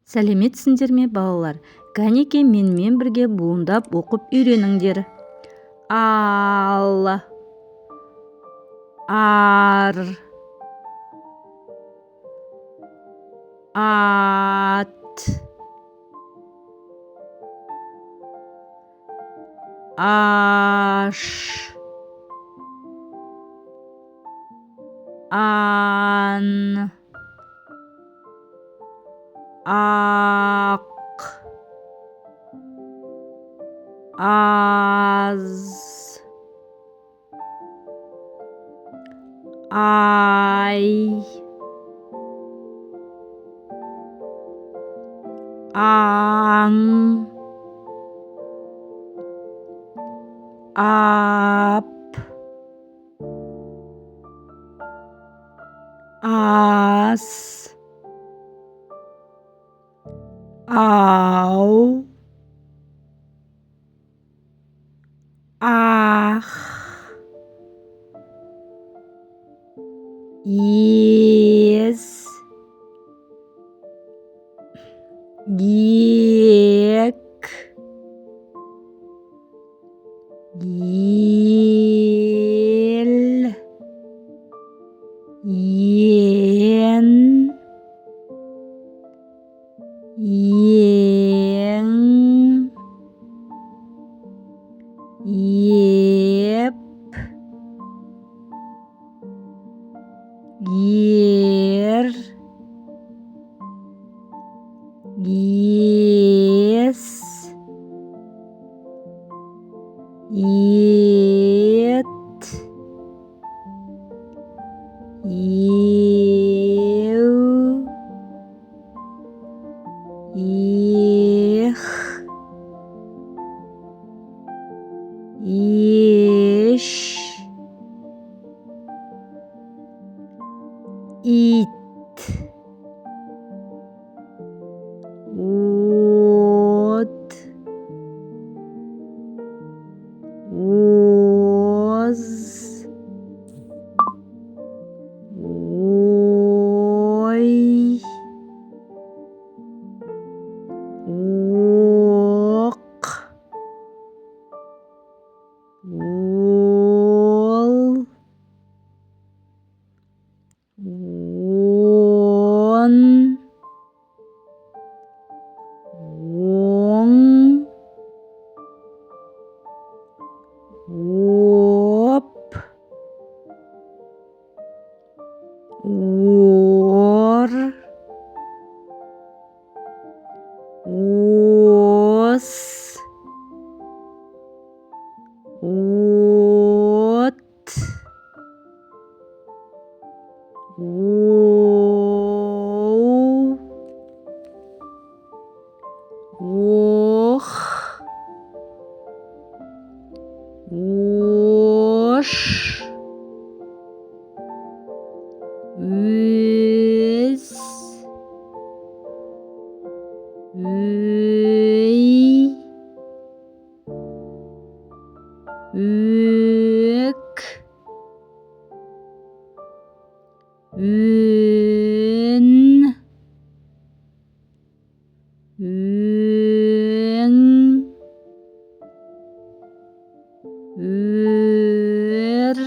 Сәлеметсіңдер ме, балалар? Кәнеке менімен бірге буындап оқып үйреніңдер. Ал, ар, ат, аш, ан, ақ, аз, ай, аң, ап, ас, ау, ах, ес, ек, ел, ен, ең, еп, ер, ес, ет, еу, ех, еш, ит, от, оз, ой, оқ, ол, он, оң, оп, ор, ос, от, оу, ох, ош, өз, өй, өк, өн, өң, өр,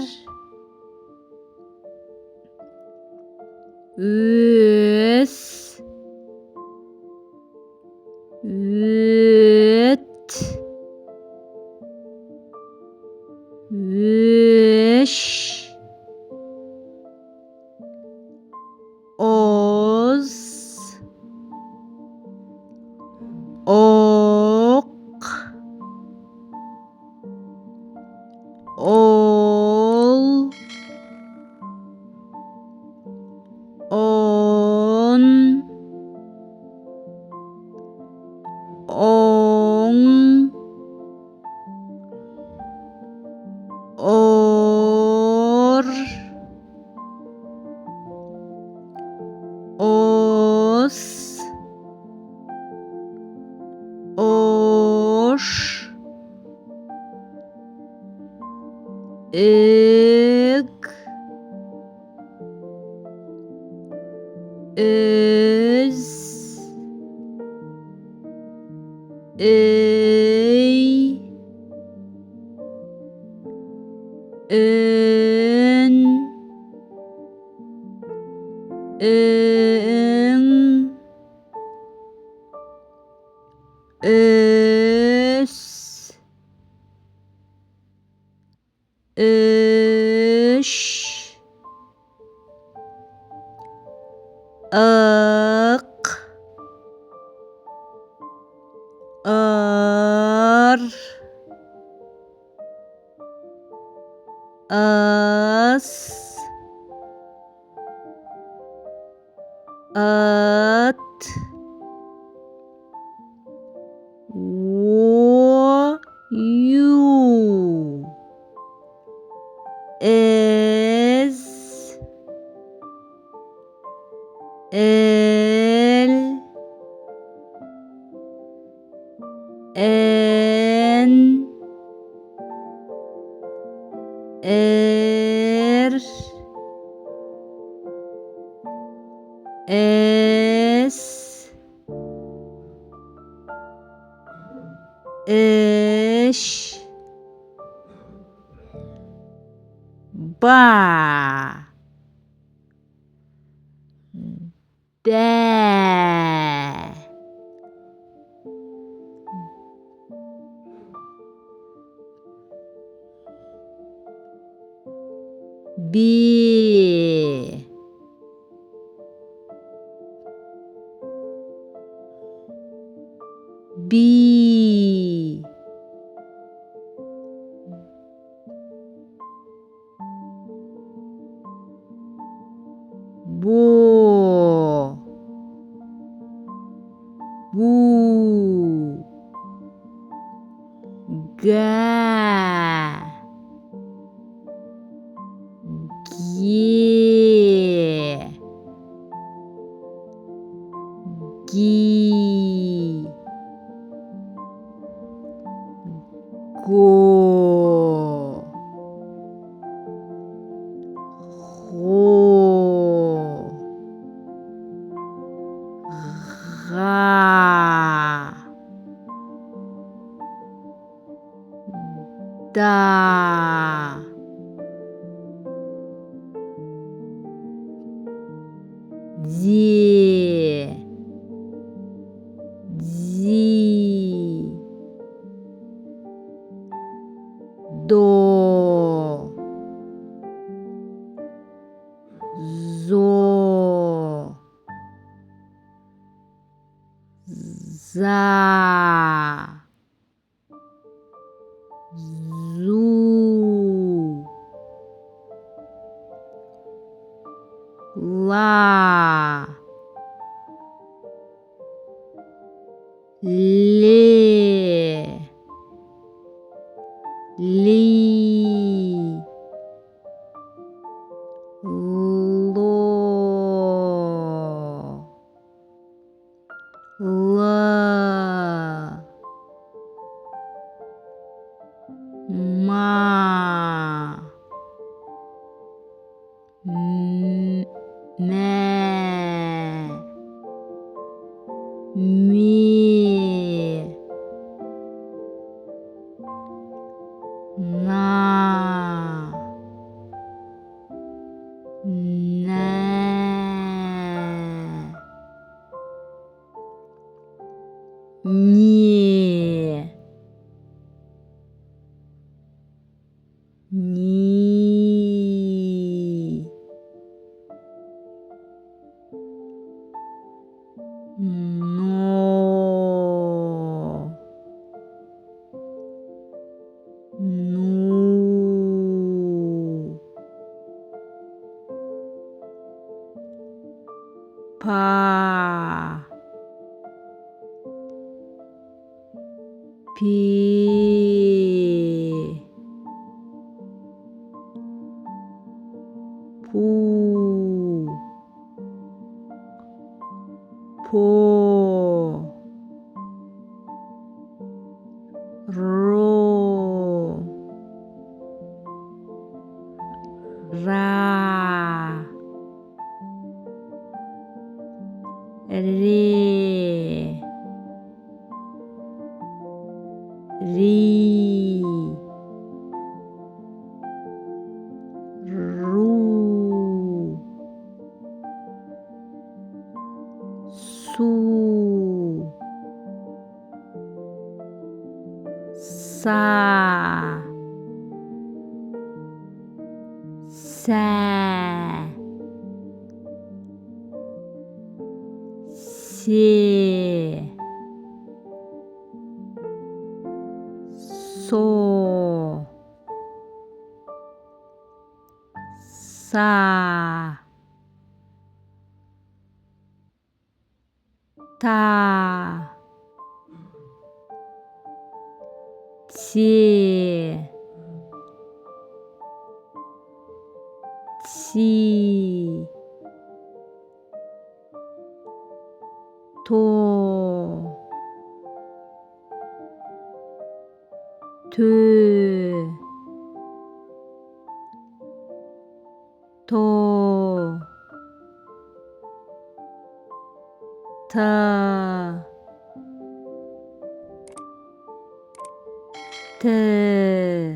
өс, өт, өш, оз, оқ, ол, он, оң, ор, ос, ош, өг, өз, öy, ön, öň, ös, öş, ık, ır, ıs, ıt, yu, ez, el, en, er, es, eş, ba, de, bi, bi, bo, bu, ga, ge, gi, go, go, ga, da, zi, zi, do, zo, za, zu, la, le, li, lo, la, ma, me, mi, na, ne, ni, ni, no, nu, pa, pi, pu, po, ro, ra, re, 리, 루, 수, 사, 세, 세, 소, 사, 타, 치, 치, 토, 트, 토, 타, 트,